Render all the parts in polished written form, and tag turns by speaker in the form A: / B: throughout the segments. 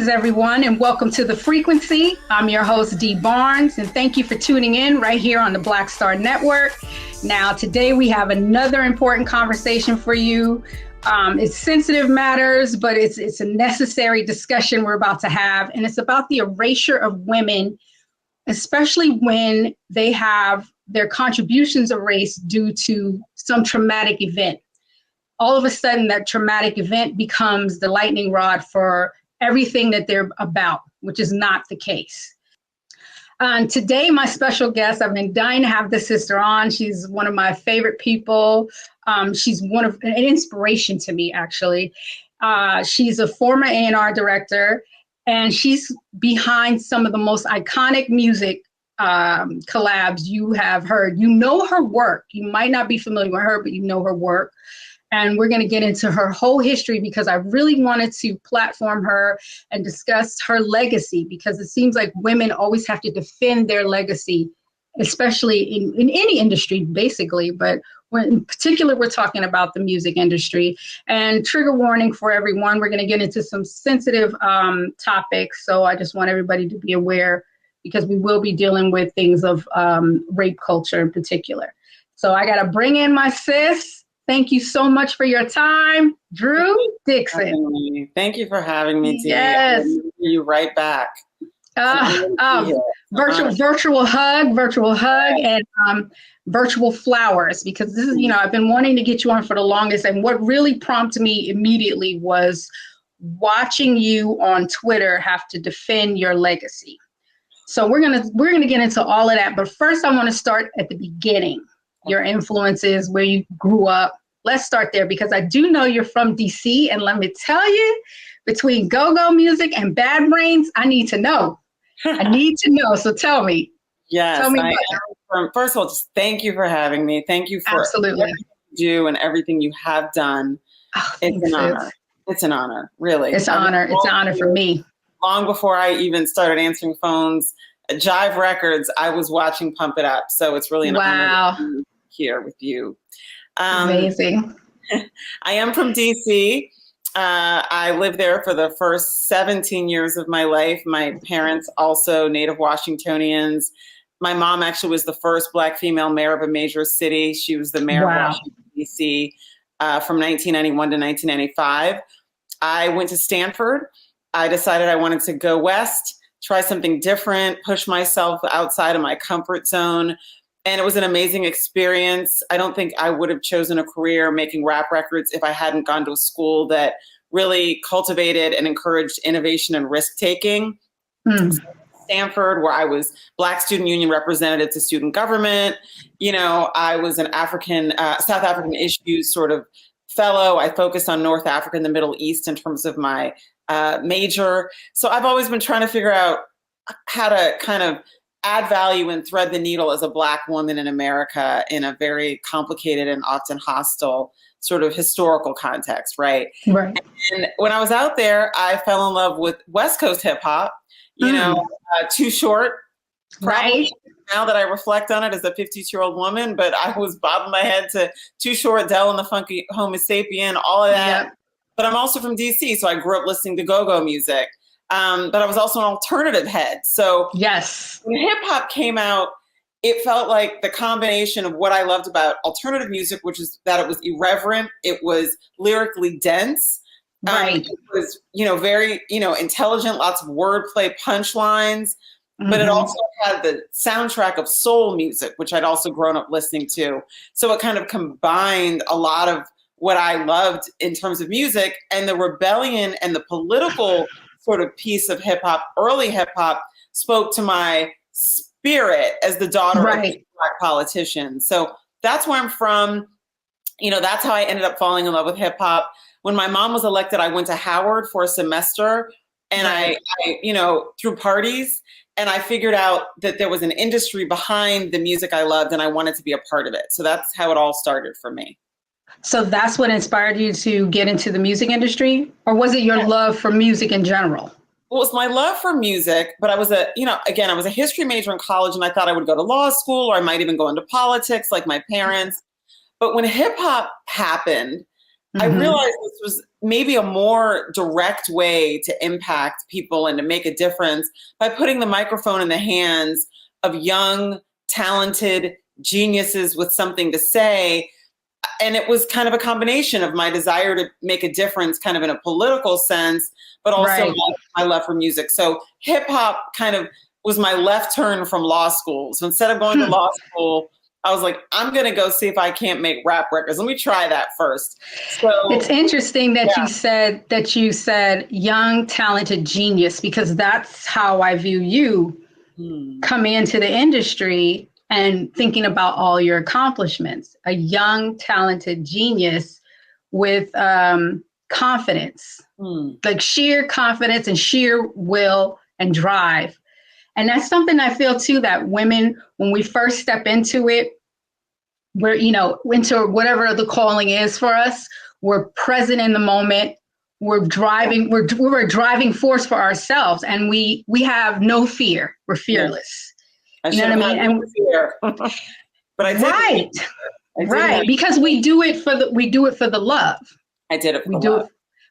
A: Greetings, everyone, and welcome to The Frequency. I'm your host, Dee Barnes, and thank you for tuning in right here on the Black Star Network. Now, today we have another important conversation for you. It's sensitive matters, but it's a necessary discussion we're about to have, and it's about the erasure of women, especially when they have their contributions erased due to some traumatic event. All of a sudden, that traumatic event becomes the lightning rod for everything that they're about, which is not the case. Today, my special guest, I've been dying to have this sister on. She's one of my favorite people. She's an inspiration to me, actually. She's a former A&R director, and she's behind some of the most iconic music collabs you have heard. You know her work. You might not be familiar with her, but you know her work. And we're going to get into her whole history because I really wanted to platform her and discuss her legacy, because it seems like women always have to defend their legacy, especially in any industry, basically. But in particular, we're talking about the music industry. And trigger warning for everyone, we're going to get into some sensitive topics. So I just want everybody to be aware, because we will be dealing with things of rape culture in particular. So I got to bring in my sis. Thank you so much for your time, Drew Dixon.
B: Thank you for having me, Dee.
A: Yes.
B: I'll see you right back.
A: Virtual hug, and virtual flowers, because this is, I've been wanting to get you on for the longest. And what really prompted me immediately was watching you on Twitter have to defend your legacy. So we're gonna get into all of that. But first, I want to start at the beginning. Your influences, where you grew up. Let's start there, because I do know you're from DC, and let me tell you, between go-go music and Bad Brains, I need to know. So tell me.
B: Yes.
A: Tell me
B: first of all, just thank you for having me. Thank you for everything you do and everything you have done.
A: Oh,
B: it's an honor. It's an honor, really.
A: It's an honor. It's an honor for me.
B: Long before I even started answering phones, Jive Records, I was watching Pump It Up. So it's really an honor to be here with you.
A: Amazing.
B: I am from DC. I lived there for the first 17 years of my life. My parents also native Washingtonians. My mom actually was the first Black female mayor of a major city. She was the mayor of Washington, DC from 1991 to 1995. I went to Stanford. I decided I wanted to go west, try something different, push myself outside of my comfort zone. And it was an amazing experience. I don't think I would have chosen a career making rap records if I hadn't gone to a school that really cultivated and encouraged innovation and risk-taking. Stanford, where I was Black Student Union representative to student government. I was an South African issues sort of fellow. I focused on North Africa and the Middle East in terms of my major. So I've always been trying to figure out how to kind of add value and thread the needle as a Black woman in America in a very complicated and often hostile sort of historical context, right?
A: Right.
B: And when I was out there, I fell in love with West Coast hip hop, Too Short.
A: Right.
B: Now that I reflect on it as a 52-year-old woman, but I was bobbing my head to Too Short, Dell and the Funky Homo Sapien, all of that. Yep. But I'm also from DC, so I grew up listening to go-go music. But I was also an alternative head. So
A: yes,
B: when hip hop came out, it felt like the combination of what I loved about alternative music, which is that it was irreverent, it was lyrically dense,
A: right?
B: It was, very, intelligent, lots of wordplay, punchlines, but it also had the soundtrack of soul music, which I'd also grown up listening to. So it kind of combined a lot of what I loved in terms of music, and the rebellion and the political sort of piece of hip hop, early hip hop, spoke to my spirit as the daughter of a Black politician. So that's where I'm from. That's how I ended up falling in love with hip hop. When my mom was elected, I went to Howard for a semester, and I through parties, and I figured out that there was an industry behind the music I loved, and I wanted to be a part of it. So that's how it all started for me.
A: So that's what inspired you to get into the music industry? Or was it your love for music in general?
B: Well, it was my love for music, but I was I was a history major in college, and I thought I would go to law school, or I might even go into politics like my parents. But when hip hop happened, I realized this was maybe a more direct way to impact people and to make a difference by putting the microphone in the hands of young, talented geniuses with something to say. And it was kind of a combination of my desire to make a difference kind of in a political sense, but also my love for music. So hip hop kind of was my left turn from law school. So instead of going to law school, I was like, I'm going to go see if I can't make rap records. Let me try that first. So
A: it's interesting that you said young, talented genius, because that's how I view you coming into the industry and thinking about all your accomplishments. A young, talented genius with confidence, like sheer confidence and sheer will and drive. And that's something I feel too, that women, when we first step into it, we're, into whatever the calling is for us, we're present in the moment. We're a driving force for ourselves, and we have no fear. We're fearless.
B: You know what I mean? And fear. But I did.
A: Right. Because we do it for the love.
B: I did it for love.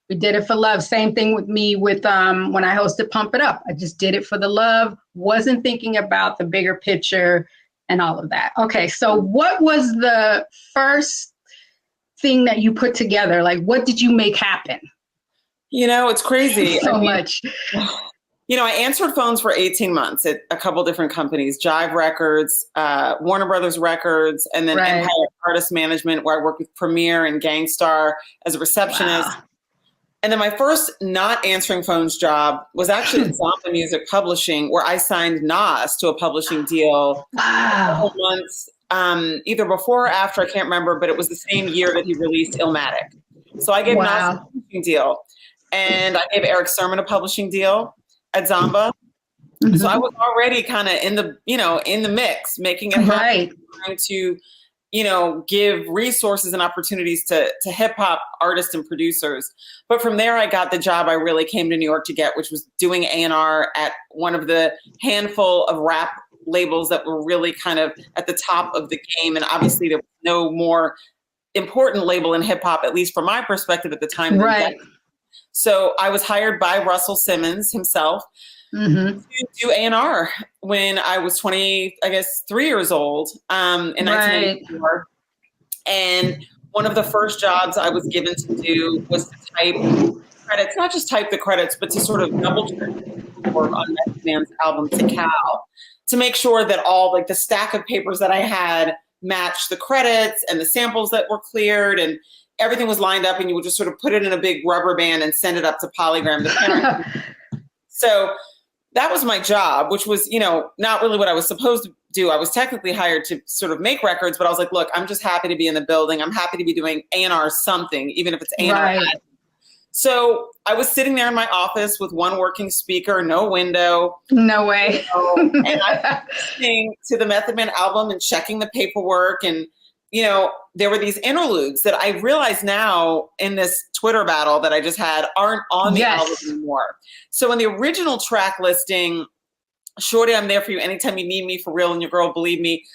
A: We did it for love. Same thing with me with when I hosted Pump It Up. I just did it for the love, wasn't thinking about the bigger picture and all of that. Okay, so what was the first thing that you put together? Like, what did you make happen?
B: It's crazy.
A: Much.
B: I answered phones for 18 months at a couple different companies, Jive Records, Warner Brothers Records, and then Empire Artist Management, where I worked with Premiere and Gangstar as a receptionist. Wow. And then my first not answering phones job was actually at Zomba Music Publishing, where I signed Nas to a publishing deal.
A: Wow.
B: A couple months, either before or after, I can't remember, but it was the same year that he released Illmatic. So I gave Nas a publishing deal. And I gave Eric Sermon a publishing deal at Zomba. So I was already kind of in the mix, making it happen, trying to, give resources and opportunities to hip hop artists and producers. But from there, I got the job I really came to New York to get, which was doing A&R at one of the handful of rap labels that were really kind of at the top of the game. And obviously there was no more important label in hip hop, at least from my perspective at the time.
A: Right.
B: So I was hired by Russell Simmons himself to do A&R when I was 3 years old in 1984. And one of the first jobs I was given to do was to type credits, not just type the credits, but to sort of double check work on Method Man's album To Cal, to make sure that all the stack of papers that I had matched the credits and the samples that were cleared, and everything was lined up, and you would just sort of put it in a big rubber band and send it up to Polygram. So that was my job, which was, not really what I was supposed to do. I was technically hired to sort of make records, but I was like, look, I'm just happy to be in the building. I'm happy to be doing A&R something, even if it's A&R.
A: Right.
B: So I was sitting there in my office with one working speaker, no window.
A: No way.
B: And I was listening to the Method Man album and checking the paperwork, and there were these interludes that I realize now in this Twitter battle that I just had aren't on the album anymore. So in the original track listing, Shorty, I'm there for you anytime you need me, for real, and your girl believe me,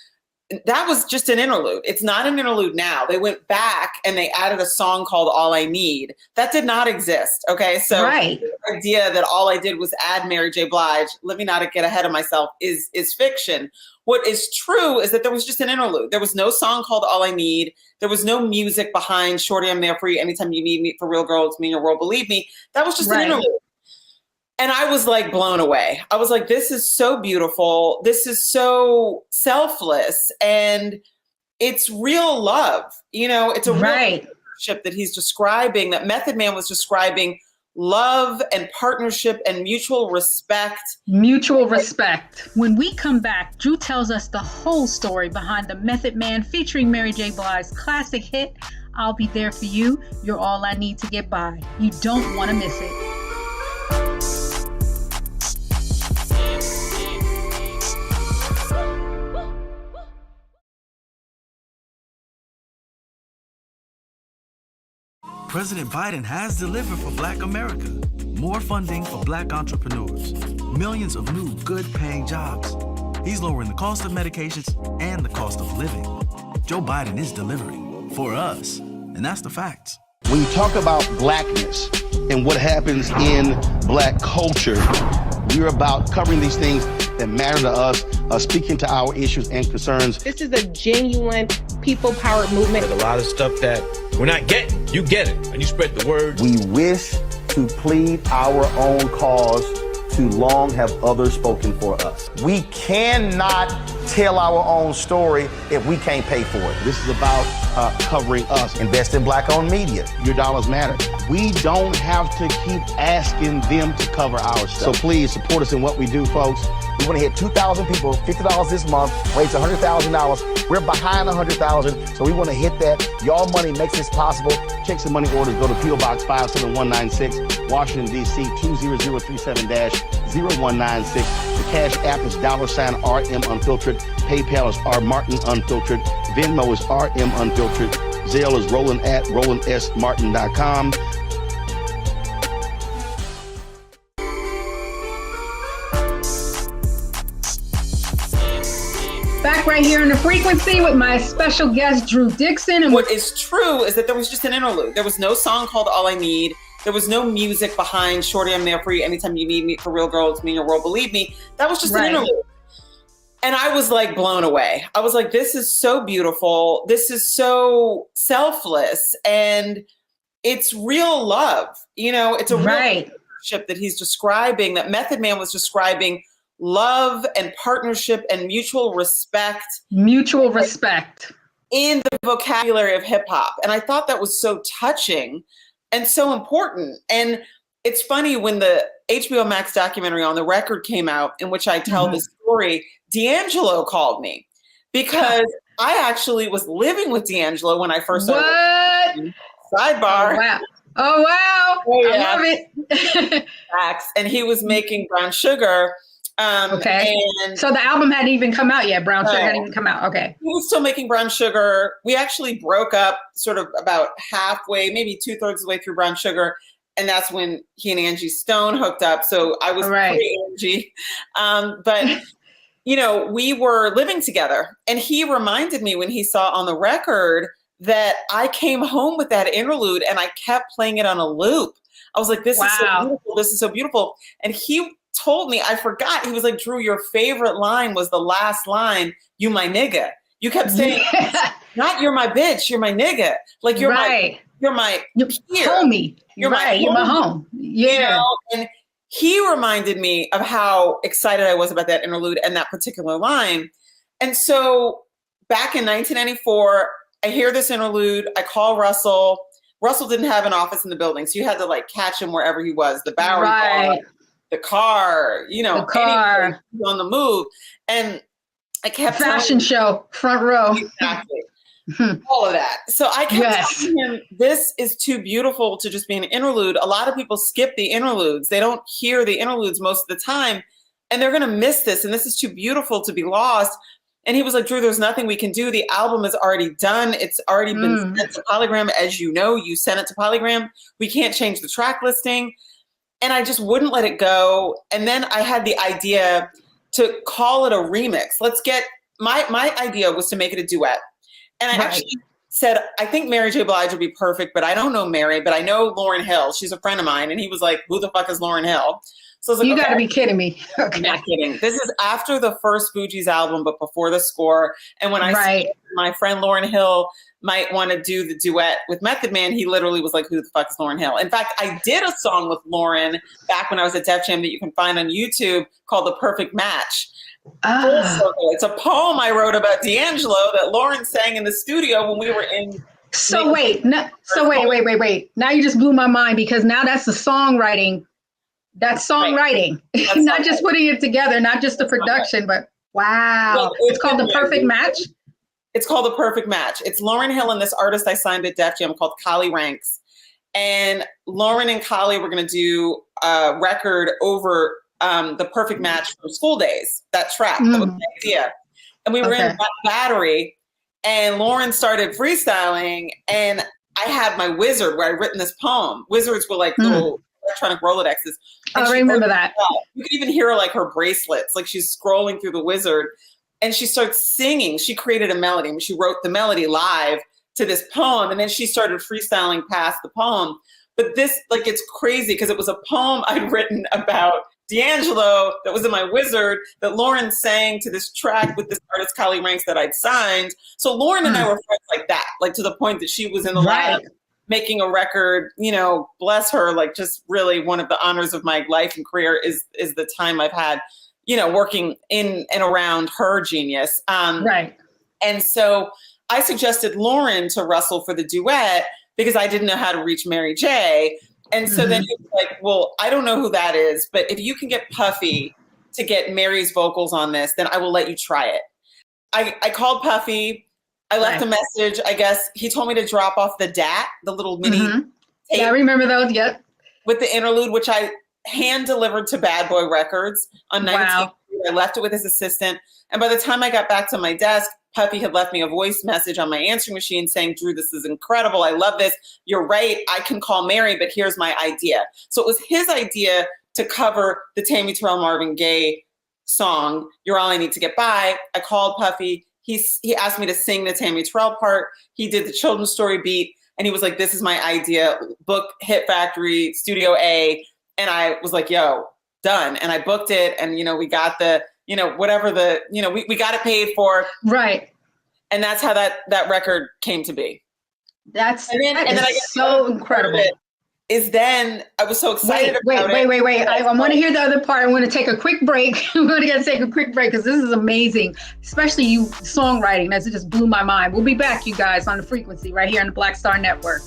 B: that was just an interlude. It's not an interlude now. They went back and they added a song called All I Need. That did not exist. Okay. So the idea that all I did was add Mary J. Blige, let me not get ahead of myself, is fiction. What is true is that there was just an interlude. There was no song called All I Need. There was no music behind Shorty, I'm there for you anytime you need me, for real, girl, it's me and your world, believe me. That was just an interlude. And I was blown away. I was like, this is so beautiful. This is so selfless. And it's real love. It's a real relationship that he's describing, that Method Man was describing, love and partnership and mutual respect.
A: Mutual respect. When we come back, Drew tells us the whole story behind the Method Man featuring Mary J. Blige's classic hit, I'll Be There For You, You're All I Need to Get By. You don't want to miss it.
C: President Biden has delivered for Black America. More funding for Black entrepreneurs. Millions of new good-paying jobs. He's lowering the cost of medications and the cost of living. Joe Biden is delivering for us, and that's the facts.
D: When you talk about blackness and what happens in black culture, we're about covering these things that matter to us, speaking to our issues and concerns.
E: This is a genuine people-powered movement.
F: There's a lot of stuff that we're not getting. You get it, and you spread the word.
G: We wish to plead our own cause. Too long have others spoken for us. We cannot tell our own story if we can't pay for it.
D: This is about covering us.
G: Invest in black-owned media.
D: Your dollars matter. We don't have to keep asking them to cover our stuff. So please support us in what we do, folks.
G: We want to hit 2,000 people, $50 this month, raise $100,000. We're behind 100,000, so we want to hit that. Y'all money makes this possible.
D: Checks and money orders go to P.O. Box 57196, Washington, D.C. 20037-0196. The Cash App is $RM Unfiltered. PayPal is R Martin Unfiltered. Venmo is RM Unfiltered. Zelle is Roland at RolandSMartin.com.
A: Back right here in the frequency with my special guest, Drew Dixon. And
B: what is true is that there was just an interlude. There was no song called All I Need. There was no music behind Shorty, I'm there for you anytime you need me. For real, girl, it's me in your world, believe me. That was just an interlude. And I was like blown away. I was like, this is so beautiful. This is so selfless. And it's real love. You know, it's a real relationship that he's describing, that Method Man was describing. Love and partnership and mutual respect.
A: Mutual respect.
B: In the vocabulary of hip hop. And I thought that was so touching and so important. And it's funny, when the HBO Max documentary On the Record came out, in which I tell the story, D'Angelo called me because I actually was living with D'Angelo when I first started. Sidebar.
A: Oh, wow. Oh, wow. Oh, yeah. I love it.
B: Max. And he was making Brown Sugar.
A: Okay. And so the album hadn't even come out yet. Brown Sugar hadn't even come out. Okay.
B: He was still making Brown Sugar. We actually broke up sort of about halfway, maybe 2/3 of the way through Brown Sugar. And that's when he and Angie Stone hooked up. So I was pre-Angie. But, you know, we were living together. And he reminded me when he saw On the Record that I came home with that interlude and I kept playing it on a loop. I was like, this is so beautiful. This is so beautiful. And he told me, I forgot. He was like, Drew, your favorite line was the last line, you my nigga. You kept saying, not you're my bitch, you're my nigga. Like you're my peer.
A: Homie. You're my home. Yeah. You know?
B: And he reminded me of how excited I was about that interlude and that particular line. And so back in 1994, I hear this interlude. I call Russell. Russell didn't have an office in the building, so you had to like catch him wherever he was. The Bowery Bar, the car, you know, on the move. And I kept
A: fashion show, front row.
B: Exactly. All of that. So I kept telling him, this is too beautiful to just be an interlude. A lot of people skip the interludes. They don't hear the interludes most of the time, and they're going to miss this. And this is too beautiful to be lost. And he was like, Drew, there's nothing we can do. The album is already done. It's already been sent to Polygram. As you know, you sent it to Polygram. We can't change the track listing. And I just wouldn't let it go. And then I had the idea to call it a remix. Let's get, my idea was to make it a duet. And I actually said, I think Mary J. Blige would be perfect, but I don't know Mary, but I know Lauryn Hill. She's a friend of mine. And he was like, who the fuck is Lauryn Hill? So I was like,
A: you gotta be kidding me. Okay.
B: I'm not kidding. This is after the first Fugees album, but before the score. And when I said my friend Lauryn Hill might want to do the duet with Method Man, he literally was like, who the fuck is Lauryn Hill? In fact, I did a song with Lauryn back when I was at Def Jam that you can find on YouTube called The Perfect Match. It's a poem I wrote about D'Angelo that Lauryn sang in the studio when we were in.
A: Wait. Now you just blew my mind, because now that's the songwriting. That's songwriting. That's not just putting it together, not just the production, but wow. Well, it's called The Perfect Match?
B: It's called The Perfect Match. It's Lauryn Hill and this artist I signed at Def Jam called Kali Ranks. And Lauryn and Kali were going to do a record over The Perfect Match from School Days, that track. That was the idea. And we were in Battery, and Lauryn started freestyling, and I had my wizard where I'd written this poem. Wizards were like little electronic Rolodexes.
A: I remember that.
B: You could even hear like her bracelets, like she's scrolling through the wizard, and she starts singing. She created a melody. I mean, she wrote the melody live to this poem. And then she started freestyling past the poem. But this, like, it's crazy because it was a poem I'd written about D'Angelo that was in my Wizard that Lauren sang to this track with this artist, Collie Ranks, that I'd signed. So Lauren and I were friends like that, like to the point that she was in the lab making a record, you know, bless her, like just really one of the honors of my life and career is the time I've had, you know, working in and around her genius. And so I suggested Lauren to Russell for the duet because I didn't know how to reach Mary J. And so then he was like, well, I don't know who that is, but if you can get Puffy to get Mary's vocals on this, then I will let you try it. I called Puffy. I left a message. I guess he told me to drop off the DAT, the little mini tape.
A: Yeah, I remember those. Yep.
B: With the interlude, which I hand delivered to Bad Boy Records on 19th. I left it with his assistant. And by the time I got back to my desk, Puffy had left me a voice message on my answering machine saying, Drew, this is incredible. I love this. You're right. I can call Mary, but here's my idea. So it was his idea to cover the Tammy Terrell Marvin Gaye song, You're All I Need to Get By. I called Puffy. He asked me to sing the Tammy Terrell part. He did the children's story beat. And he was like, this is my idea. Book Hit Factory, Studio A. And I was like, yo, done. And I booked it. And, you know, we got the, you know, whatever the, you know, we got it paid for.
A: Right.
B: And that's how that record came to be.
A: That is so incredible.
B: Is then I was so excited about it.
A: Wait. I want to hear the other part. I want to take a quick break. I'm going to take a quick break because this is amazing, especially you songwriting. That just blew my mind. We'll be back, you guys, on The Frequency right here on the Black Star Network.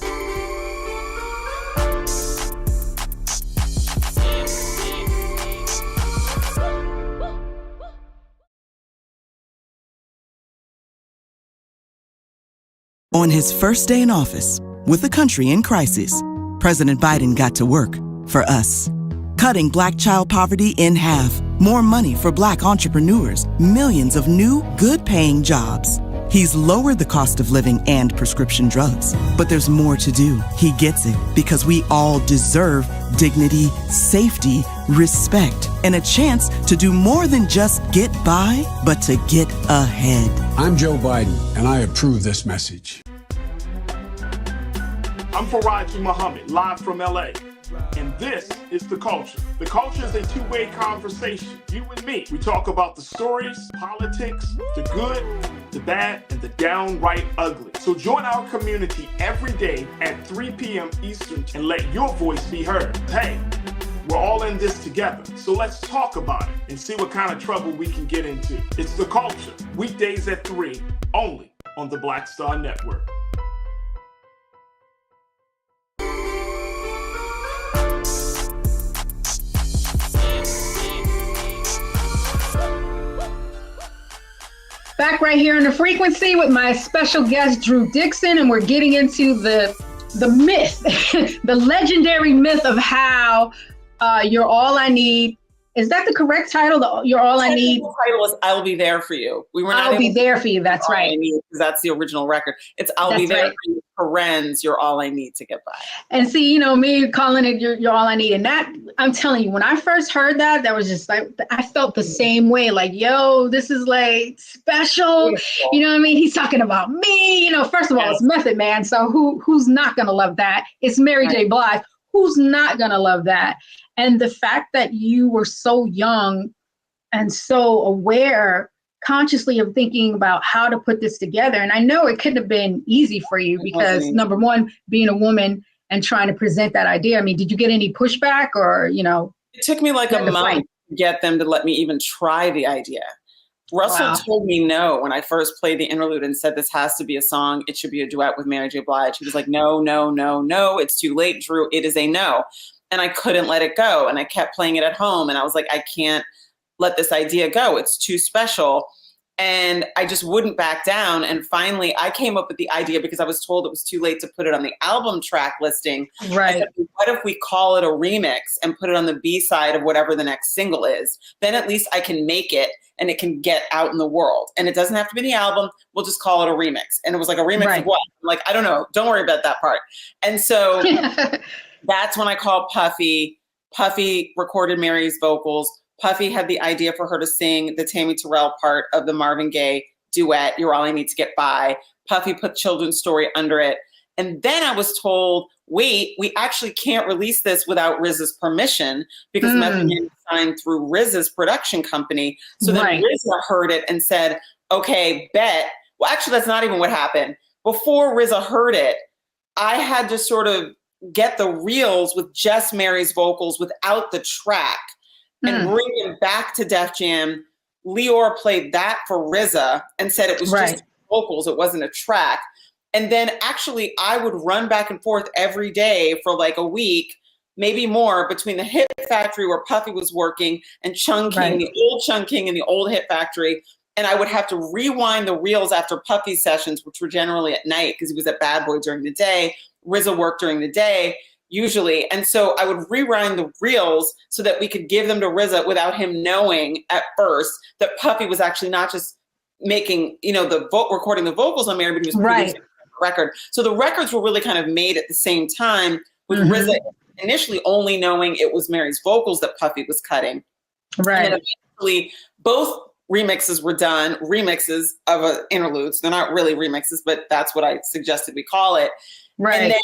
H: On his first day in office, with the country in crisis, President Biden got to work for us. Cutting Black child poverty in half, more money for Black entrepreneurs, millions of new, good-paying jobs. He's lowered the cost of living and prescription drugs. But there's more to do. He gets it because we all deserve dignity, safety, respect, and a chance to do more than just get by, but to get ahead.
I: I'm Joe Biden, and I approve this message.
J: I'm Faraji Muhammad, live from LA. And this is The Culture. The Culture is a two-way conversation, you and me. We talk about the stories, politics, the good, the bad, and the downright ugly. So join our community every day at 3 p.m. Eastern and let your voice be heard. Hey, we're all in this together. So let's talk about it and see what kind of trouble we can get into. It's The Culture, weekdays at 3, only on the Black Star Network.
A: Back right here on The Frequency with my special guest, Drew Dixon, and we're getting into the myth, the legendary myth of how You're All I Need. Is that the correct title? You're All I Need?
B: The title is I'll Be There For You. We were not
A: I'll Be There For You, that's right.
B: Because that's the original record. It's I'll Be There For You, parens, You're All I Need to Get By.
A: And see, you know, me calling it You're All I Need. And that, I'm telling you, when I first heard that, that was just like, I felt the same way. Like, yo, this is like special. Beautiful. You know what I mean? He's talking about me. You know, first of all, it's Method Man. So who's not going to love that? It's Mary J. Blige. Who's not going to love that? And the fact that you were so young and so aware consciously of thinking about how to put this together. And I know it couldn't have been easy for you because number one, being a woman and trying to present that idea. I mean, did you get any pushback or, you know?
B: It took me like a month to get them to let me even try the idea. Russell told me no when I first played the interlude and said, this has to be a song. It should be a duet with Mary J. Blige. He was like, no. It's too late, Drew. It is a no. And I couldn't let it go. And I kept playing it at home. And I was like, I can't let this idea go. It's too special. And I just wouldn't back down. And finally, I came up with the idea because I was told it was too late to put it on the album track listing.
A: Right.
B: Said, what if we call it a remix and put it on the B-side of whatever the next single is? Then at least I can make it and it can get out in the world. And it doesn't have to be the album. We'll just call it a remix. And it was like a remix of what? I'm like, I don't know. Don't worry about that part. And so that's when I called Puffy. Puffy recorded Mary's vocals. Puffy had the idea for her to sing the Tammy Terrell part of the Marvin Gaye duet, You're All I Need to Get By. Puffy put Children's Story under it. And then I was told, wait, we actually can't release this without RZA's permission because Method Man signed through RZA's production company. So then RZA heard it and said, okay, bet. Well, actually, that's not even what happened. Before RZA heard it, I had to sort of get the reels with just Mary's vocals without the track and bring him back to Def Jam. Leor played that for RZA and said it was just vocals. It wasn't a track. And then actually I would run back and forth every day for like a week, maybe more, between the Hit Factory where Puffy was working and Chung King, the old Chung King and the old Hit Factory. And I would have to rewind the reels after Puffy sessions, which were generally at night because he was at Bad Boy during the day. RZA worked during the day usually. And so I would rewind the reels so that we could give them to RZA without him knowing at first that Puffy was actually not just making, recording the vocals on Mary, but he was producing record. So the records were really kind of made at the same time with RZA initially only knowing it was Mary's vocals that Puffy was cutting. Right. And then eventually both remixes were done, remixes of interludes. They're not really remixes, but that's what I suggested we call it. Right. And then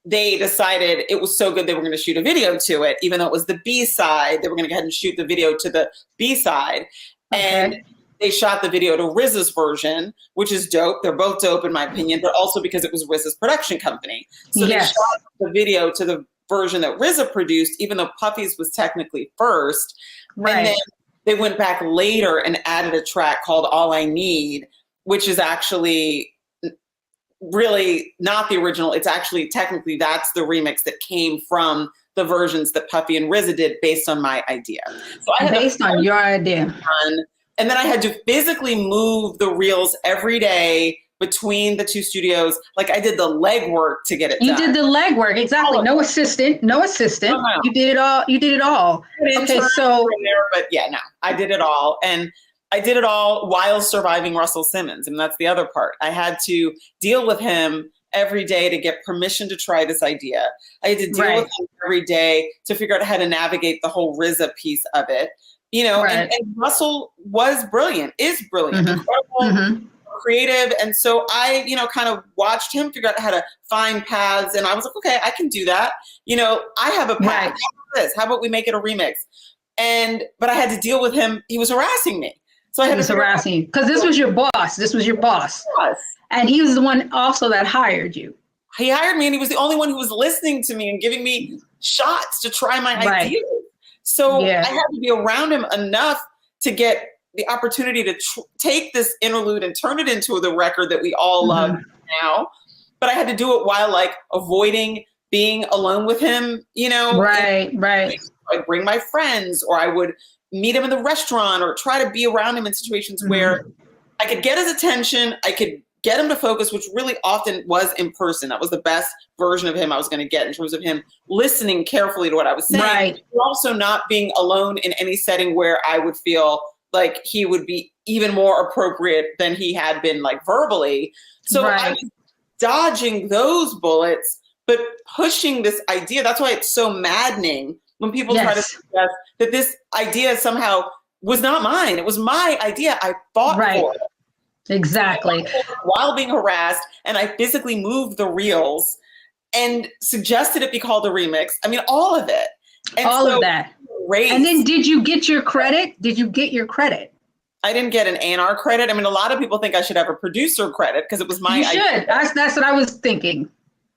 B: they decided it was so good they were going to shoot a video to it, even though it was the B-side. They were going to go ahead and shoot the video to the B-side. And they shot the video to RZA's version, which is dope. They're both dope in my opinion, but also because it was RZA's production company. So they shot the video to the version that RZA produced, even though Puffy's was technically first. Right. And then they went back later and added a track called All I Need, which is actually really not the original. It's actually technically that's the remix that came from the versions that Puffy and RZA did based on my idea. So I had based on your idea. And then I had to physically move the reels every day between the two studios. Like I did the legwork to get it done. You did the legwork, exactly. No assistant. No. You did it all. Okay, so. But yeah, no, I did it all. And I did it all while surviving Russell Simmons. And that's the other part. I had to deal with him every day to get permission to try this idea. I had to deal with him every day to figure out how to navigate the whole RZA piece of it. And Russell was brilliant, is brilliant, incredible, creative. And so I, kind of watched him figure out how to find paths. And I was like, okay, I can do that. I have a path. How about this? How about we make it a remix? But I had to deal with him. He was harassing me. So I had to harassing you because this was your boss. Yes. And he was the one also that hired you. He hired me and he was the only one who was listening to me and giving me shots to try my ideas. So I had to be around him enough to get the opportunity to take this interlude and turn it into the record that we all love now. But I had to do it while avoiding being alone with him, Right. I'd bring my friends or I would meet him in the restaurant or try to be around him in situations where I could get his attention. I could get him to focus, which really often was in person. That was the best version of him I was going to get in terms of him listening carefully to what I was saying. But also not being alone in any setting where I would feel like he would be even more appropriate than he had been verbally. So I was dodging those bullets, but pushing this idea. That's why it's so maddening when people try to suggest that this idea somehow was not mine. It was my idea. I fought for it. Exactly. While being harassed, and I physically moved the reels and suggested it be called a remix. I mean, all of it. And all of that. And then did you get your credit? I didn't get an A&R credit. I mean, a lot of people think I should have a producer credit because it was my idea. You should. That's what I was thinking.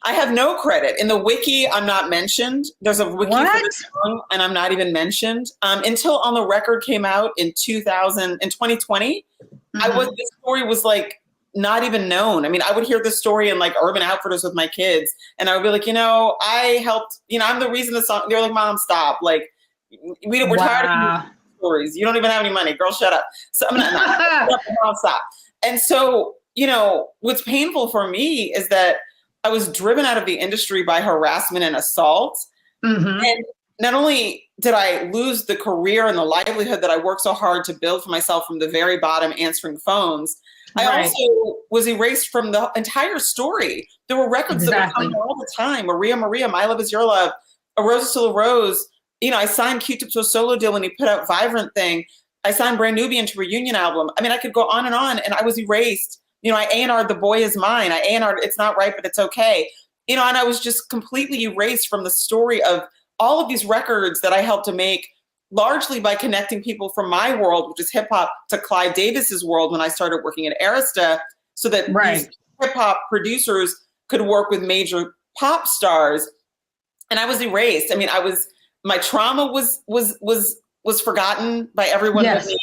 B: I have no credit. In the wiki, I'm not mentioned. There's a wiki for the song, and I'm not even mentioned. Until On the Record came out in 2020. This story was not even known. I mean, I would hear this story in Urban Outfitters with my kids, and I would be like, I helped, I'm the reason the song. They're like, Mom, stop. We're tired of stories. You don't even have any money. Girl, shut up. So I'm not Mom, stop. And so, what's painful for me is that I was driven out of the industry by harassment and assault. And not only did I lose the career and the livelihood that I worked so hard to build for myself from the very bottom answering phones, I also was erased from the entire story. There were records that were coming all the time. Maria, My Love Is Your Love, A Rose Is Still a Rose. I signed Q-Tip to a solo deal when he put out Vibrant Thing. I signed Brand Nubian to a Reunion album. I mean, I could go on, and I was erased. You know, I A&R'd The Boy Is Mine. I A&R'd It's Not Right, But It's Okay. You know, and I was just completely erased from the story of all of these records that I helped to make, largely by connecting people from my world, which is hip hop, to Clive Davis's world when I started working at Arista, so that these hip hop producers could work with major pop stars. And I was erased. I mean, my trauma was forgotten by everyone but me.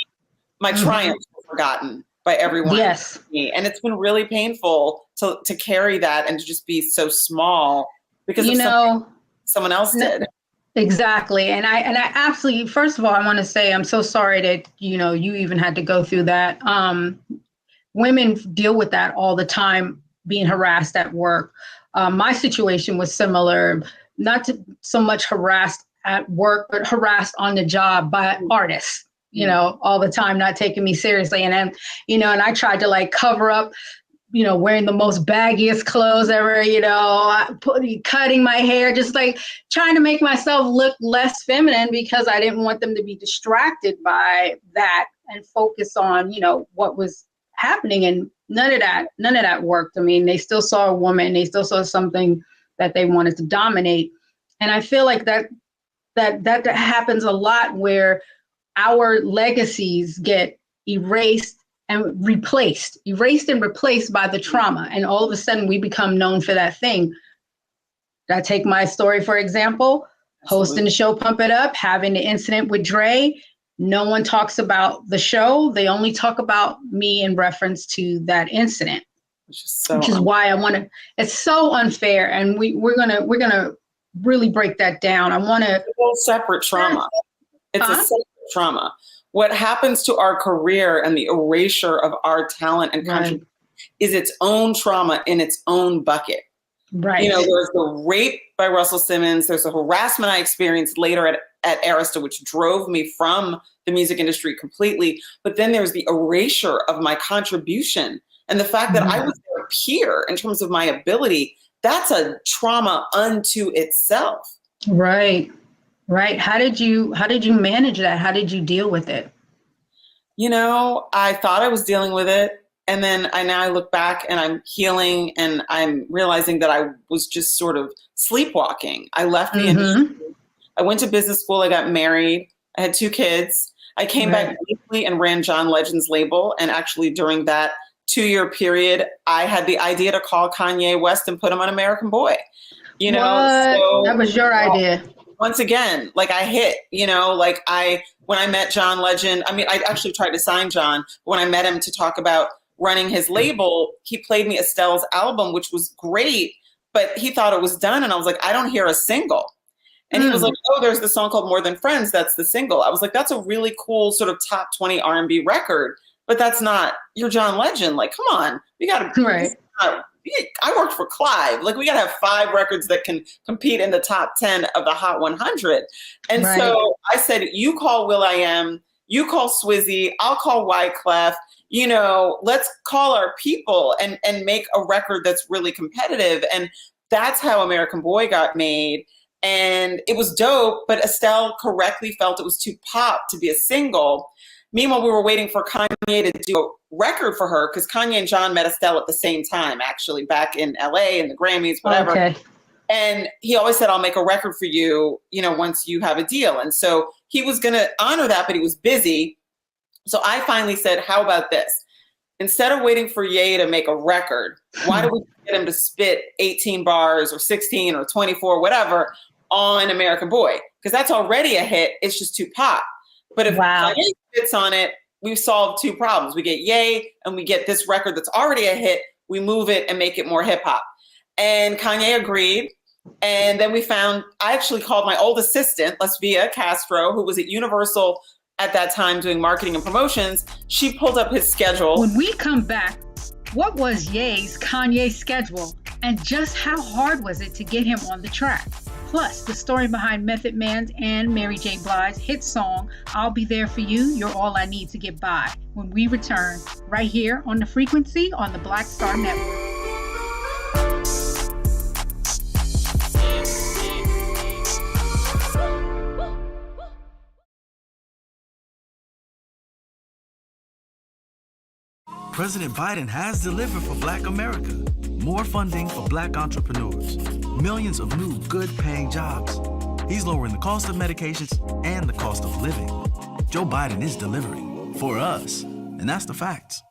B: My triumphs were forgotten by everyone but me. And it's been really painful to carry that and to just be so small because someone else did.
A: Exactly. And I absolutely, first of all, I want to say I'm so sorry that, you even had to go through that. Women deal with that all the time, being harassed at work. My situation was similar, not so much harassed at work, but harassed on the job by artists, all the time, not taking me seriously. And then, and I tried to like cover up, wearing the most baggiest clothes ever, cutting my hair, just like trying to make myself look less feminine because I didn't want them to be distracted by that and focus on, what was happening. And none of that worked. I mean, they still saw a woman, they still saw something that they wanted to dominate. And I feel like that happens a lot where our legacies get erased and replaced by the trauma. And all of a sudden we become known for that thing. I take my story, for example, hosting the show Pump It Up, having the incident with Dre. No one talks about the show. They only talk about me in reference to that incident, which is why I want to, it's so unfair. And we're going to really break that down. I want to.
B: It's a whole separate trauma. It's a separate trauma. What happens to our career and the erasure of our talent and contribution is its own trauma in its own bucket.
A: Right.
B: There's the rape by Russell Simmons. There's the harassment I experienced later at Arista, which drove me from the music industry completely. But then there's the erasure of my contribution and the fact that I was their peer in terms of my ability. That's a trauma unto itself.
A: Right. Right. How did you manage that? How did you deal with it?
B: I thought I was dealing with it. And then I look back and I'm healing and I'm realizing that I was just sort of sleepwalking. I left the industry. I went to business school. I got married. I had 2 kids. I came back briefly and ran John Legend's label. And actually during that 2-year period, I had the idea to call Kanye West and put him on American Boy. So
A: that was your idea.
B: Once again, like I hit, when I met John Legend, I mean, I actually tried to sign John, but when I met him to talk about running his label, he played me Estelle's album, which was great, but he thought it was done. And I was like, I don't hear a single. And he was like, oh, there's this song called More Than Friends. That's the single. I was like, that's a really cool sort of top 20 R&B record, but that's not, you're John Legend. Like, come on, we got to, I worked for Clive. Like, we got to have 5 records that can compete in the top 10 of the Hot 100. And so I said, you call Will.i.am, you call Swizzy, I'll call Wyclef, let's call our people and make a record that's really competitive. And that's how American Boy got made. And it was dope, but Estelle correctly felt it was too pop to be a single. Meanwhile, we were waiting for Kanye to do a record for her because Kanye and John met Estelle at the same time, actually, back in LA in the Grammys, whatever. Okay. And he always said, I'll make a record for you, once you have a deal. And so he was going to honor that, but he was busy. So I finally said, how about this? Instead of waiting for Ye to make a record, why don't we get him to spit 18 bars or 16 or 24, whatever, on American Boy? Because that's already a hit. It's just too pop. But if Kanye spits on it, we've solved 2 problems. We get Ye and we get this record that's already a hit. We move it and make it more hip hop. And Kanye agreed. And then I actually called my old assistant, Lesvia Castro, who was at Universal at that time doing marketing and promotions. She pulled up his schedule.
A: When we come back, what was Ye's Kanye schedule? And just how hard was it to get him on the track? Plus, the story behind Method Man's and Mary J. Blige's hit song, I'll Be There For You, You're All I Need to Get By, when we return right here on The Frequency on the Black Star Network.
C: President Biden has delivered for Black America. More funding for Black entrepreneurs. Millions of new good-paying jobs. He's lowering the cost of medications and the cost of living. Joe Biden is delivering for us, and that's the facts.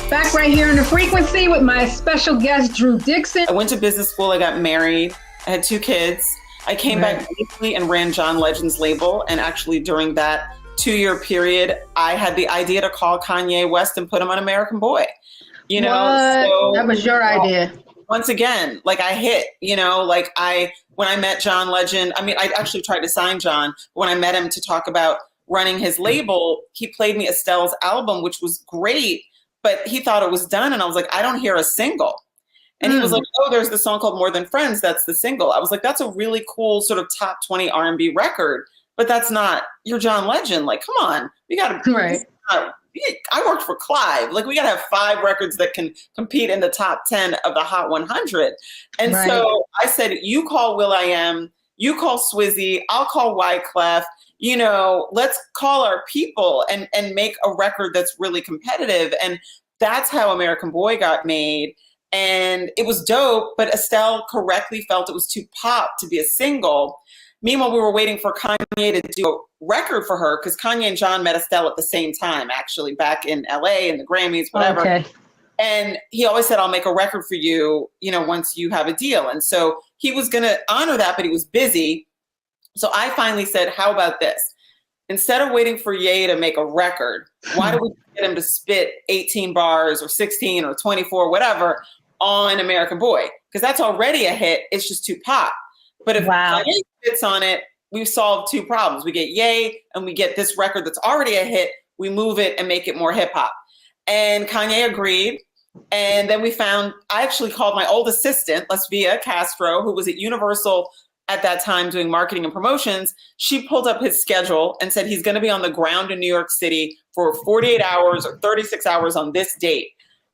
A: Back right here in The Frequency with my special guest, Drew Dixon.
B: I went to business school. I got married. I had 2 kids. I came back briefly and ran John Legend's label. And actually during that 2-year period, I had the idea to call Kanye West and put him on American Boy. You know,
A: so, that was your idea.
B: Once again, like I hit, you know, like when I met John Legend, I mean, I actually tried to sign John. When I met him to talk about running his label, he played me Estelle's album, which was great. But he thought it was done. And I was like, I don't hear a single. And he was like, oh, there's the song called More Than Friends. That's the single. I was like, that's a really cool sort of top 20 R&B record. But that's not your John Legend. Like, come on. We got to. Right. I worked for Clive. Like, we got to have 5 records that can compete in the top 10 of the Hot 100. And so I said, you call will.i.am, you call Swizzy, I'll call Wyclef. You know, let's call our people and make a record that's really competitive. And that's how American Boy got made. And it was dope, but Estelle correctly felt it was too pop to be a single. Meanwhile, we were waiting for Kanye to do a record for her because Kanye and John met Estelle at the same time, actually, back in LA and the Grammys, whatever. Okay. And he always said, I'll make a record for you, you know, once you have a deal. And so he was going to honor that, but he was busy. So I finally said, how about this? Instead of waiting for Ye to make a record, why don't we get him to spit 18 bars or 16 or 24, whatever, on American Boy? Because that's already a hit. It's just too pop. But if Ye spits on it, we've solved 2 problems. We get Ye and we get this record that's already a hit. We move it and make it more hip hop. And Kanye agreed. And then I actually called my old assistant, Lesvia Castro, who was at Universal at that time doing marketing and promotions. She pulled up his schedule and said he's going to be on the ground in New York City for 48 hours or 36 hours on this date.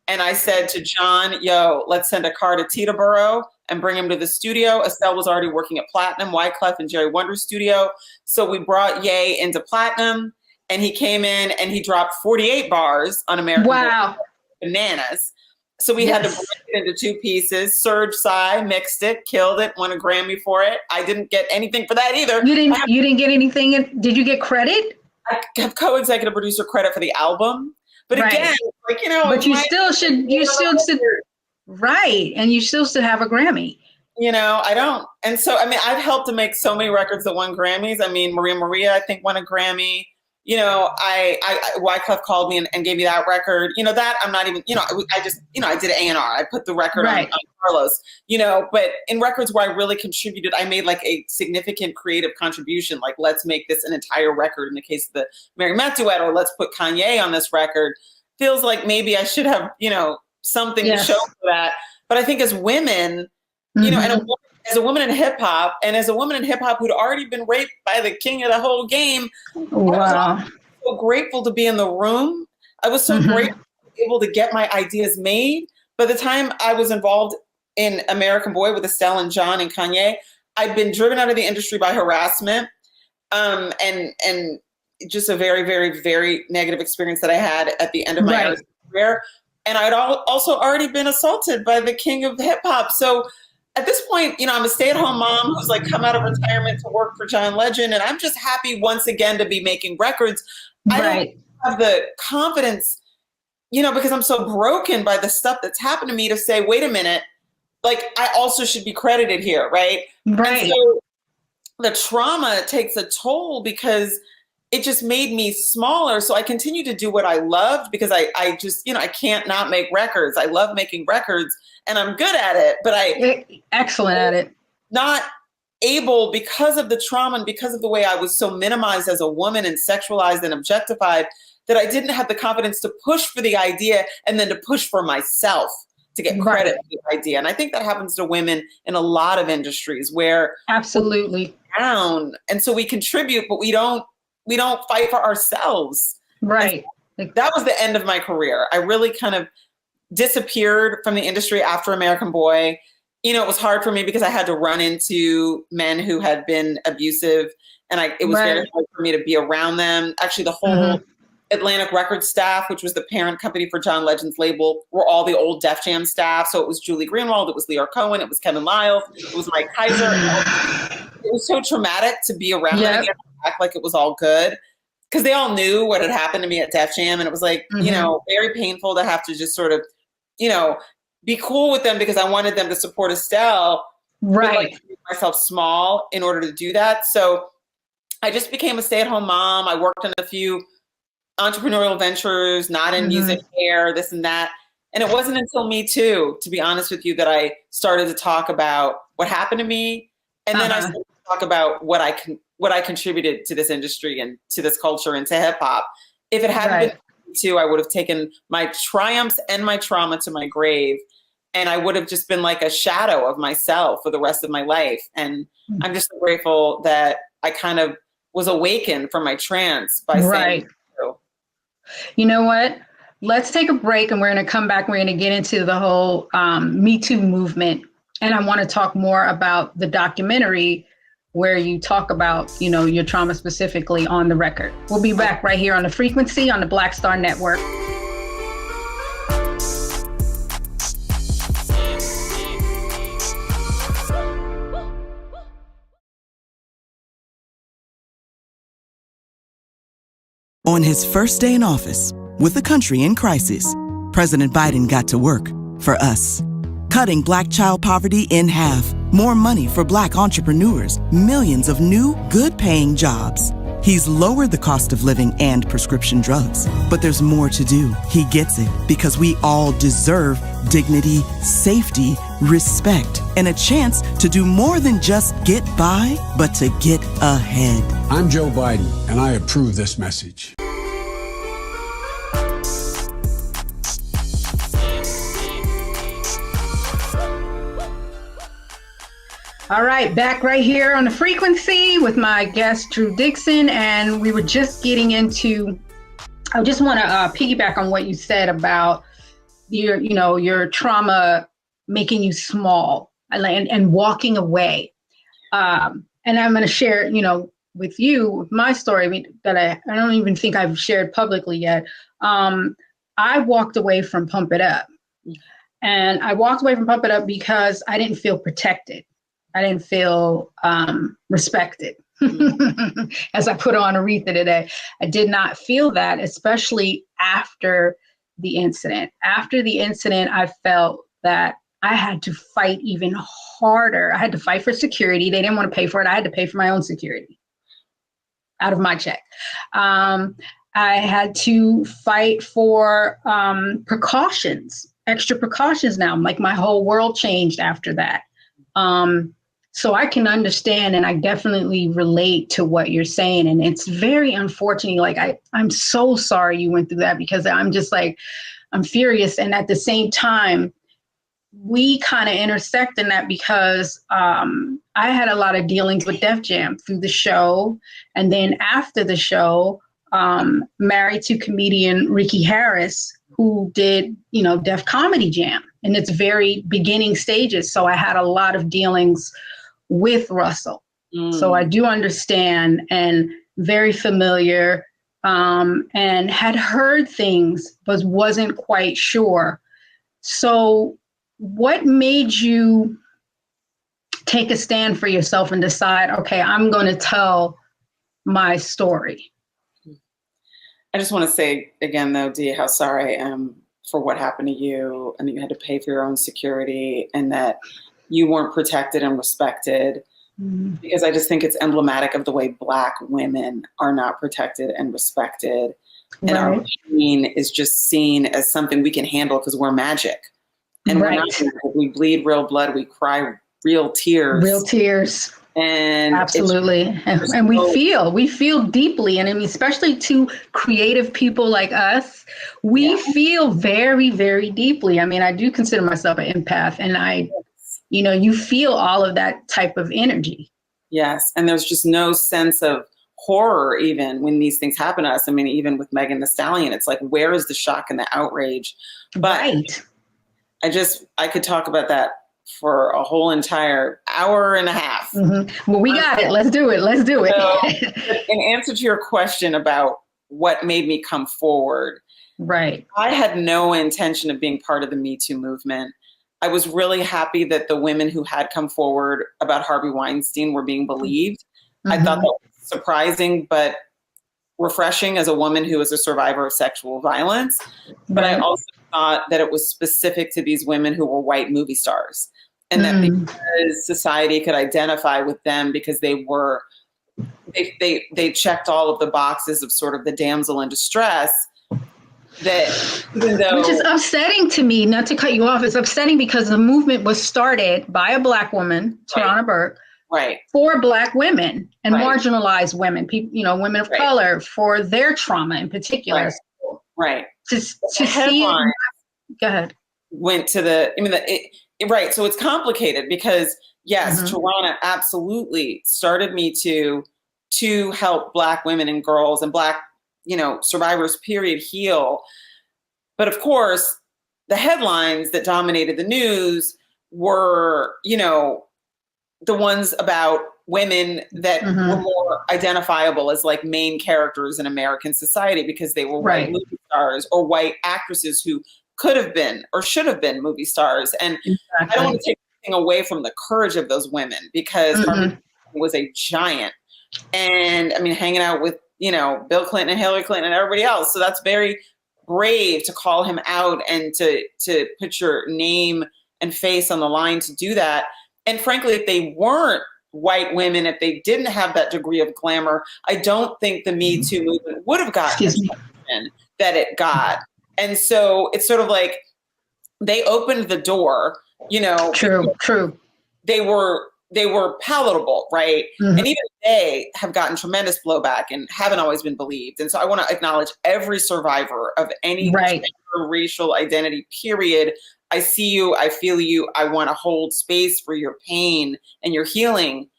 B: And I said to John, yo, let's send a car to Teterboro and bring him to the studio. Estelle was already working at Platinum, Wyclef and Jerry Wonder's studio. So we brought Ye into Platinum and he came in and he dropped 48 bars on American Boy. Bananas. So we had to break it into 2 pieces. Serge Sai mixed it, killed it, won a Grammy for it. I didn't get anything for that either.
A: You didn't get anything. Did you get credit?
B: I have co-executive producer credit for the album. But again, like, you know.
A: But you still should, right. And you still should have a Grammy.
B: You know, I don't. And so, I mean, I've helped to make so many records that won Grammys. I mean, Maria, I think, won a Grammy. You know, Wyclef called me and gave me that record. You know, that I'm not even, you know, I just, you know, I did A&R. I put the record on Carlos, you know, but in records where I really contributed, I made like a significant creative contribution. Like, let's make this an entire record in the case of the Mary Matt duet, or let's put Kanye on this record. Feels like maybe I should have, you know, something to show for that. But I think as women, you know, and as a woman in hip hop, and as a woman in hip hop who'd already been raped by the king of the whole game, I was so grateful to be in the room. I was so grateful to be able to get my ideas made. By the time I was involved in American Boy with Estelle and John and Kanye, I'd been driven out of the industry by harassment, and just a very, very, very negative experience that I had at the end of my career. And I'd also already been assaulted by the king of hip hop. So at this point, you know, I'm a stay-at-home mom who's like come out of retirement to work for John Legend. And I'm just happy once again to be making records. I don't have the confidence, you know, because I'm so broken by the stuff that's happened to me to say, wait a minute, like I also should be credited here, right? And so the trauma takes a toll because it just made me smaller. So I continue to do what I loved because I just, you know, I can't not make records. I love making records and I'm good at it, but
A: excellent at it.
B: Not able, because of the trauma and because of the way I was so minimized as a woman and sexualized and objectified, that I didn't have the confidence to push for the idea and then to push for myself to get credit for the idea. And I think that happens to women in a lot of industries where
A: absolutely
B: down. And so we contribute, but we don't fight for ourselves.
A: Right.
B: And that was the end of my career. I really kind of disappeared from the industry after American Boy. You know, it was hard for me because I had to run into men who had been abusive it was very hard for me to be around them. Actually, the whole Atlantic Records staff, which was the parent company for John Legend's label, were all the old Def Jam staff. So it was Julie Greenwald, it was Lear Cohen, it was Kevin Lyle, it was Mike Kaiser. It was so traumatic to be around them again, act like it was all good. Because they all knew what had happened to me at Def Jam. And it was like, you know, very painful to have to just sort of, you know, be cool with them because I wanted them to support Estelle.
A: Right.
B: But, like, make myself small in order to do that. So I just became a stay-at-home mom. I worked on a few entrepreneurial ventures, not in music, hair, this and that. And it wasn't until Me Too, to be honest with you, that I started to talk about what happened to me. And then I started to talk about what I contributed to this industry and to this culture and to hip hop. If it hadn't been Me Too, I would have taken my triumphs and my trauma to my grave. And I would have just been like a shadow of myself for the rest of my life. And I'm just so grateful that I kind of was awakened from my trance by saying so.
A: You know what? Let's take a break and we're going to come back. We're going to get into the whole Me Too movement. And I want to talk more about the documentary where you talk about, you know, your trauma specifically on the record. We'll be back right here on The Frequency on the Black Star Network.
H: On his first day in office, with the country in crisis, President Biden got to work for us. Cutting Black child poverty in half, more money for Black entrepreneurs, millions of new, good-paying jobs. He's lowered the cost of living and prescription drugs. But there's more to do. He gets it because we all deserve dignity, safety, respect, and a chance to do more than just get by, but to get ahead.
I: I'm Joe Biden, and I approve this message.
A: All right, back right here on The Frequency with my guest, Drew Dixon. And we were just getting into, I just want to piggyback on what you said about your trauma making you small and walking away. And I'm going to share, with you, my story that I don't even think I've shared publicly yet. I walked away from Pump It Up. And I walked away from Pump It Up because I didn't feel protected. I didn't feel respected. As I put on Aretha today, I did not feel that, especially after the incident. After the incident, I felt that I had to fight even harder. I had to fight for security. They didn't want to pay for it. I had to pay for my own security out of my check. I had to fight for precautions, extra precautions now. Like my whole world changed after that. So I can understand, and I definitely relate to what you're saying. And it's very unfortunate. Like, I'm so sorry you went through that, because I'm just like, I'm furious. And at the same time, we kind of intersect in that because I had a lot of dealings with Def Jam through the show. And then after the show, married to comedian Ricky Harris, who did, Def Comedy Jam in its very beginning stages. So I had a lot of dealings with Russell. So I do understand and very familiar, and had heard things, but wasn't quite sure. So what made you take a stand for yourself and decide, okay, I'm going to tell my story?
B: I just want to say again, though, Dee, how sorry I am for what happened to you, and that you had to pay for your own security, and that you weren't protected and respected. Because I just think it's emblematic of the way Black women are not protected and respected. And our pain is just seen as something we can handle because we're magic. And we're not magic. We bleed real blood. We cry real tears.
A: Real tears.
B: And
A: absolutely. And we feel deeply. And I mean, especially to creative people like us, we feel very, very deeply. I mean, I do consider myself an empath, and you feel all of that type of energy.
B: Yes. And there's just no sense of horror even when these things happen to us. I mean, even with Megan Thee Stallion, it's like, where is the shock and the outrage? But I could talk about that for a whole entire hour and a half.
A: Mm-hmm. Well, we got it. Let's do it. Let's do it.
B: So, in answer to your question about what made me come forward,
A: right.
B: I had no intention of being part of the Me Too movement. I was really happy that the women who had come forward about Harvey Weinstein were being believed. I thought that was surprising, but refreshing as a woman who was a survivor of sexual violence. But I also thought that it was specific to these women who were white movie stars, and that because society could identify with them because they were, they checked all of the boxes of sort of the damsel in distress. That even though,
A: which is upsetting to me, not to cut you off, it's upsetting because the movement was started by a Black woman, Tarana Burke, for Black women and marginalized women, people, you know, women of color, for their trauma in particular. To see it, go ahead.
B: Went to the, I mean, so it's complicated because yes, Tarana absolutely started Me Too to help Black women and girls and Black, you know, survivors, period, heal. But of course, the headlines that dominated the news were, you know, the ones about women that were more identifiable as like main characters in American society because they were white movie stars or white actresses who could have been or should have been movie stars. And I don't want to take anything away from the courage of those women because Harvey was a giant. And I mean, hanging out with, you know, Bill Clinton and Hillary Clinton and everybody else. So that's very brave to call him out and to put your name and face on the line to do that. And frankly, if they weren't white women, if they didn't have that degree of glamour, I don't think the Me Too movement would have gotten the attention that it got. And so it's sort of like they opened the door, you know. True. They were palatable, right? And even they have gotten tremendous blowback and haven't always been believed. And so I want to acknowledge every survivor of any racial identity, period. I see you, I feel you, I want to hold space for your pain and your healing.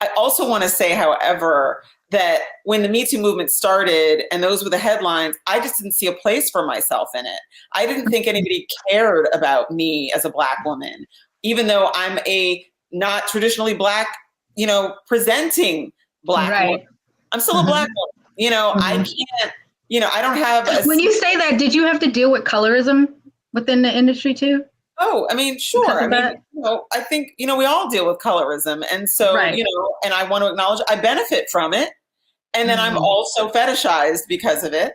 B: I also want to say, however, that when the Me Too movement started and those were the headlines, I just didn't see a place for myself in it. I didn't think anybody cared about me as a Black woman, even though I'm a not traditionally Black, you know, presenting Black woman. I'm still a Black woman. You know, I can't, you know, I don't have.
A: When you say that, did you have to deal with colorism within the industry too?
B: Oh, I mean, sure. I mean, you know, I think, you know, we all deal with colorism. And so, you know, and I want to acknowledge I benefit from it. And then I'm also fetishized because of it.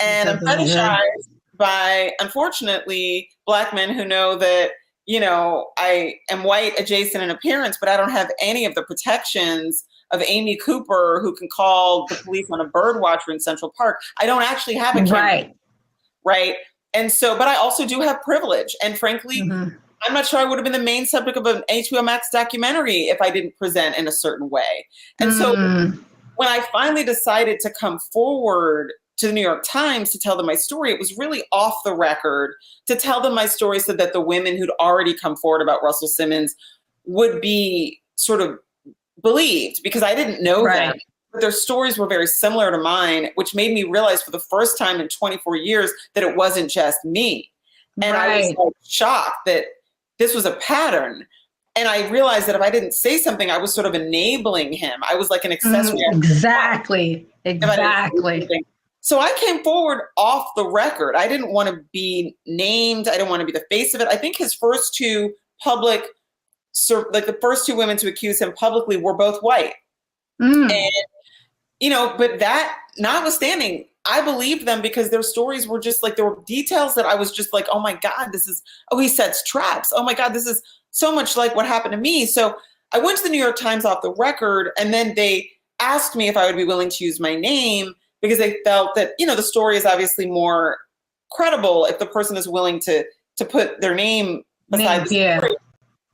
B: And I'm fetishized by, unfortunately, Black men who know that, you know, I am white adjacent in appearance, but I don't have any of the protections of Amy Cooper, who can call the police on a bird watcher in Central Park. I don't actually have a camera. Right. And so, but I also do have privilege. And frankly, I'm not sure I would have been the main subject of an HBO Max documentary if I didn't present in a certain way. And so when I finally decided to come forward to the New York Times to tell them my story, it was really off the record to tell them my story so that the women who'd already come forward about Russell Simmons would be sort of believed, because I didn't know them. But their stories were very similar to mine, which made me realize for the first time in 24 years that it wasn't just me. And I was like shocked that this was a pattern. And I realized that if I didn't say something, I was sort of enabling him. I was like an accessory.
A: Exactly.
B: So I came forward off the record. I didn't want to be named. I didn't want to be the face of it. I think his first two public, like the first two women to accuse him publicly were both white. And, you know, but that notwithstanding, I believed them because their stories were just like, there were details that I was just like, oh my God, this is, oh, he sets traps. Oh my God, this is so much like what happened to me. So I went to the New York Times off the record, and then they asked me if I would be willing to use my name because they felt that, you know, the story is obviously more credible if the person is willing to put their name beside the story.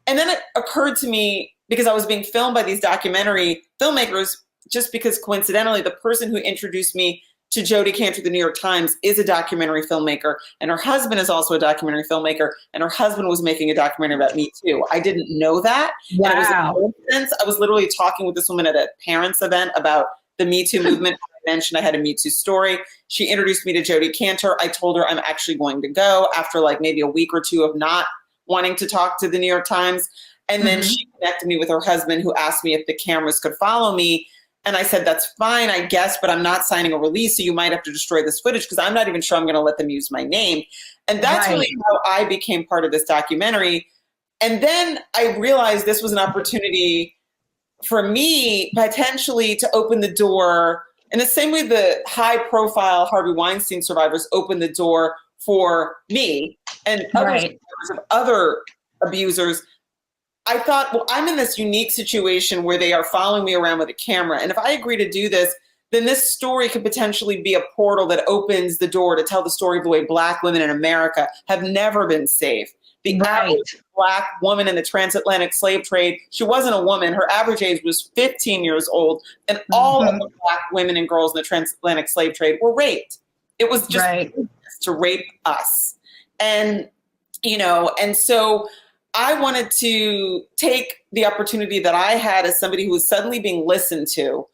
B: And then it occurred to me, because I was being filmed by these documentary filmmakers, just because coincidentally, the person who introduced me to Jodi Kantor, the New York Times, is a documentary filmmaker, and her husband is also a documentary filmmaker, and her husband was making a documentary about Me Too. I didn't know that.
A: Wow.
B: And it was a coincidence. I was literally talking with this woman at a parents' event about the Me Too movement. I mentioned I had a Me Too story. She introduced me to Jodi Kantor. I told her I'm actually going to go after like maybe a week or two of not wanting to talk to the New York Times. And then she connected me with her husband, who asked me if the cameras could follow me. And I said, that's fine, I guess, but I'm not signing a release, so you might have to destroy this footage because I'm not even sure I'm going to let them use my name. And that's really how I became part of this documentary. And then I realized this was an opportunity for me potentially to open the door in the same way the high-profile Harvey Weinstein survivors opened the door for me and other survivors of other abusers. I thought, well, I'm in this unique situation where they are following me around with a camera. And if I agree to do this, then this story could potentially be a portal that opens the door to tell the story of the way Black women in America have never been safe. The average Black woman in the transatlantic slave trade, she wasn't a woman. Her average age was 15 years old. And all of the Black women and girls in the transatlantic slave trade were raped. It was just to rape us. And, you know, and so I wanted to take the opportunity that I had as somebody who was suddenly being listened to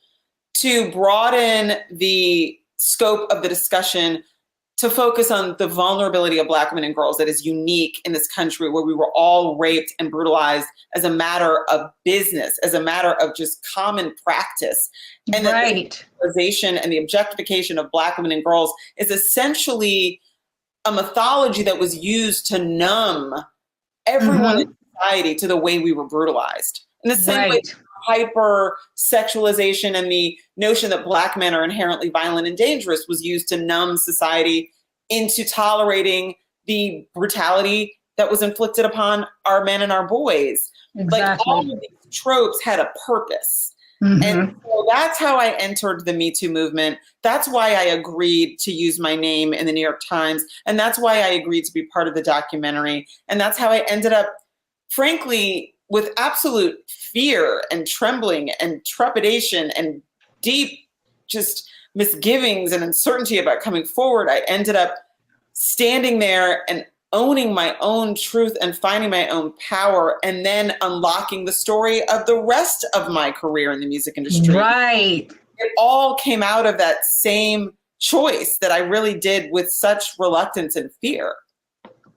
B: broaden the scope of the discussion to focus on the vulnerability of Black women and girls that is unique in this country, where we were all raped and brutalized as a matter of business, as a matter of just common practice. And that the sexualization and the objectification of Black women and girls is essentially a mythology that was used to numb everyone in society to the way we were brutalized. In the same way, hyper sexualization and the notion that Black men are inherently violent and dangerous was used to numb society into tolerating the brutality that was inflicted upon our men and our boys. Like, all of these tropes had a purpose. And so that's how I entered the Me Too movement. That's why I agreed to use my name in the New York Times. And that's why I agreed to be part of the documentary. And that's how I ended up, frankly, with absolute fear and trembling and trepidation and deep just misgivings and uncertainty about coming forward, I ended up standing there and owning my own truth and finding my own power, and then unlocking the story of the rest of my career in the music industry. It all came out of that same choice that I really did with such reluctance and fear.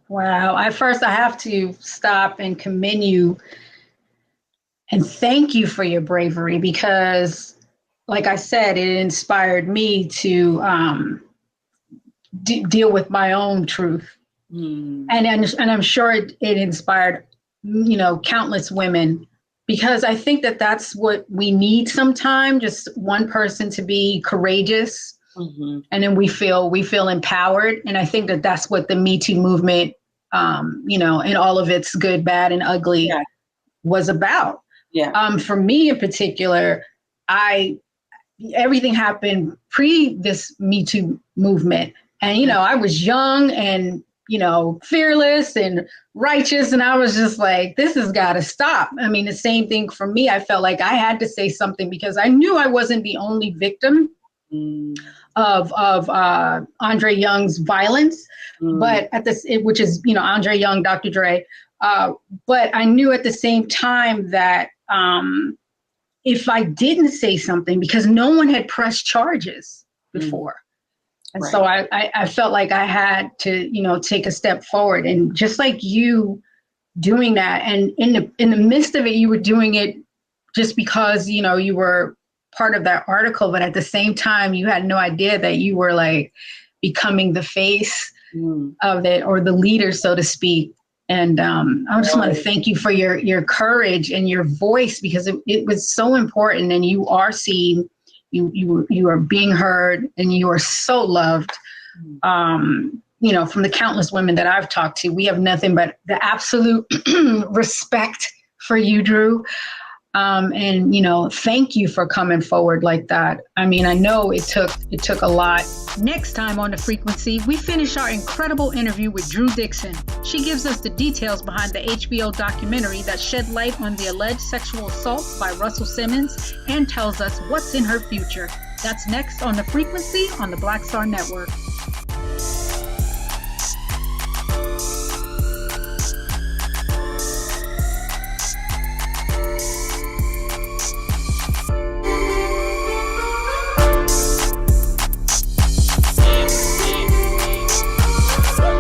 A: Wow. I have to stop and commend you and thank you for your bravery, because, like I said, it inspired me to deal with my own truth. And I'm sure it inspired, you know, countless women, because I think that that's what we need sometimes, just one person to be courageous, and then we feel empowered. And I think that that's what the Me Too movement, you know, in all of its good, bad, and ugly was about. For me in particular, everything happened pre this Me Too movement. And, you know, I was young and, you know, fearless and righteous. And I was just like, this has got to stop. I mean, the same thing for me. I felt like I had to say something because I knew I wasn't the only victim of Andre Young's violence, but which is, you know, Andre Young, Dr. Dre. But I knew at the same time that if I didn't say something, because no one had pressed charges before. And so I felt like I had to, you know, take a step forward. And just like you doing that, and in the midst of it, you were doing it just because, you know, you were part of that article, but at the same time, you had no idea that you were like becoming the face of it, or the leader, so to speak. And I just want to thank you for your courage and your voice, because it was so important. And you are seen. You are being heard, and you are so loved. You know, from the countless women that I've talked to, we have nothing but the absolute respect for you, Drew. And, you know, thank you for coming forward like that. I mean, I know it took a lot. Next time on The Frequency, we finish our incredible interview with Drew Dixon. She gives us the details behind the HBO documentary that shed light on the alleged sexual assault by Russell Simmons, and tells us what's in her future. That's next on The Frequency on the Black Star Network.